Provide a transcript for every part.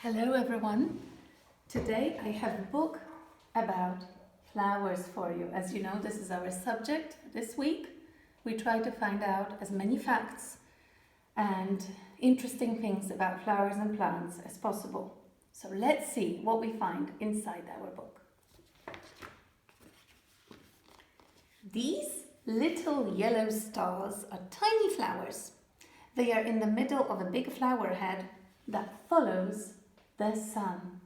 Hello everyone. Today I have a book about flowers for you. As you know, this is our subject this week. We try to find out as many facts and interesting things about flowers and plants as possible. So let's see what we find inside our book. These little yellow stars are tiny flowers. They are in the middle of a big flower head that follows the sun.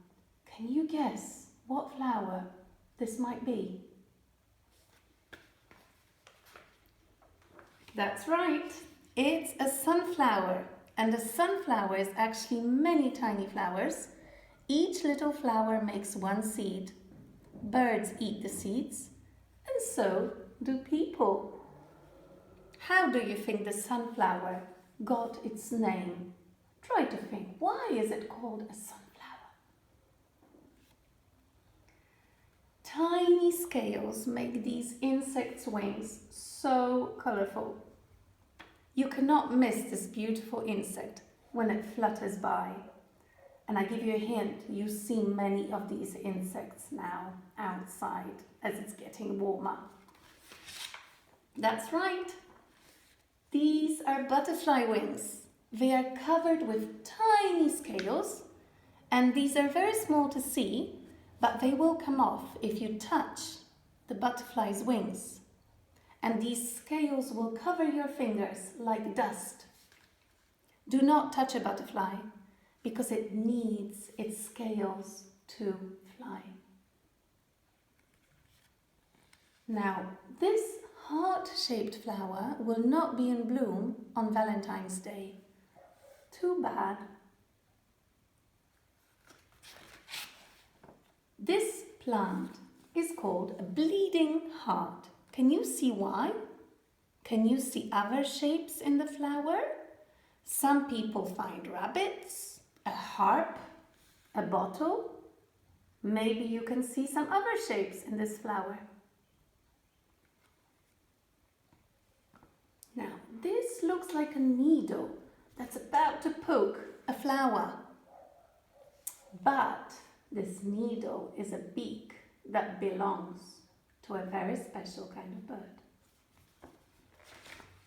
Can you guess what flower this might be? That's right, it's a sunflower. And a sunflower is actually many tiny flowers. Each little flower makes one seed. Birds eat the seeds, and so do people. How do you think the sunflower got its name? Try to think, why is it called a sunflower? Tiny scales make these insects' wings so colorful. You cannot miss this beautiful insect when it flutters by. And I give you a hint, you see many of these insects now outside as it's getting warmer. That's right. These are butterfly wings. They are covered with tiny scales, and these are very small to see, but they will come off if you touch the butterfly's wings. And these scales will cover your fingers like dust. Do not touch a butterfly because it needs its scales to fly. Now, this heart-shaped flower will not be in bloom on Valentine's Day. Too bad. This plant is called a bleeding heart. Can you see why? Can you see other shapes in the flower? Some people find rabbits, a harp, a bottle. Maybe you can see some other shapes in this flower. Now, this looks like a needle that's about to poke a flower. But this needle is a beak that belongs to a very special kind of bird.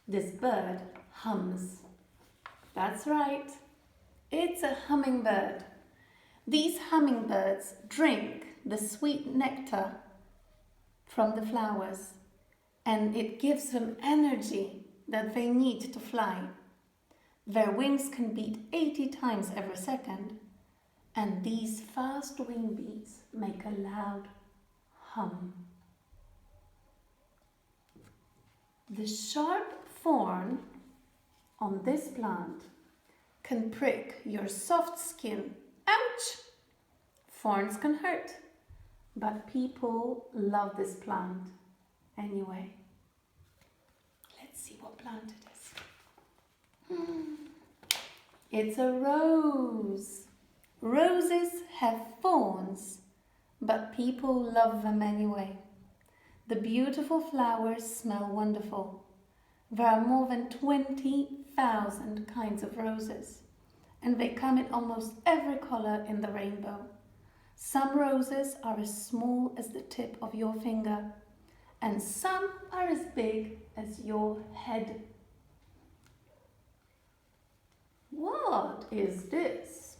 This bird hums. That's right, it's a hummingbird. These hummingbirds drink the sweet nectar from the flowers, and it gives them energy that they need to fly. Their wings can beat 80 times every second, and these fast wing beats make a loud hum. The sharp thorn on this plant can prick your soft skin. Ouch! Thorns can hurt, but people love this plant anyway. Let's see what plant it is. It's a rose. Roses have thorns, but people love them anyway. The beautiful flowers smell wonderful. There are more than 20,000 kinds of roses, and they come in almost every color in the rainbow. Some roses are as small as the tip of your finger, and some are as big as your head. What is this?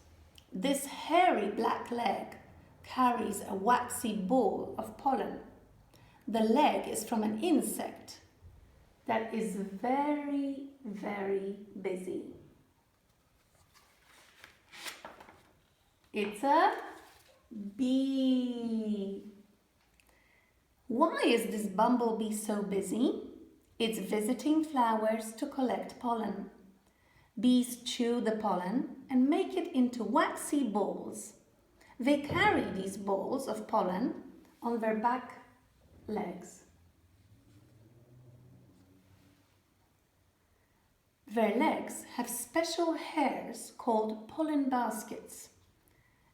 This hairy black leg carries a waxy ball of pollen. The leg is from an insect that is very, very busy. It's a bee. Why is this bumblebee so busy? It's visiting flowers to collect pollen. Bees chew the pollen and make it into waxy balls. They carry these balls of pollen on their back legs. Their legs have special hairs called pollen baskets.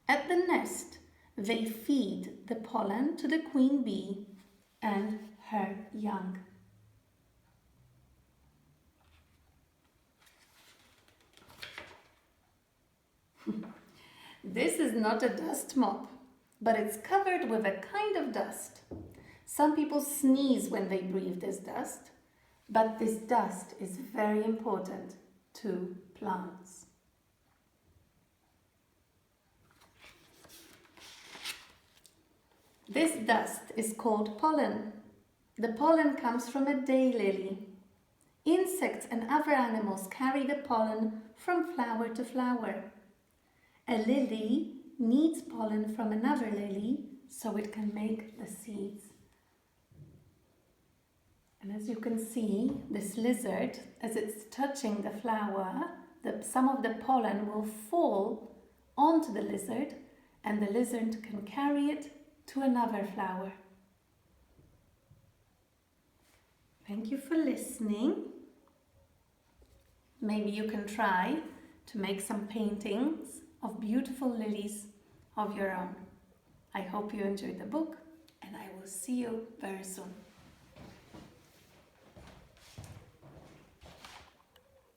At the nest, they feed the pollen to the queen bee and her young. This is not a dust mop, but it's covered with a kind of dust. Some people sneeze when they breathe this dust, but this dust is very important to plants. This dust is called pollen. The pollen comes from a daylily. Insects and other animals carry the pollen from flower to flower. A lily needs pollen from another lily so it can make the seeds. And as you can see, this lizard, as it's touching the flower, some of the pollen will fall onto the lizard, and the lizard can carry it to another flower. Thank you for listening. Maybe you can try to make some paintings of beautiful lilies of your own. I hope you enjoyed the book, and I will see you very soon.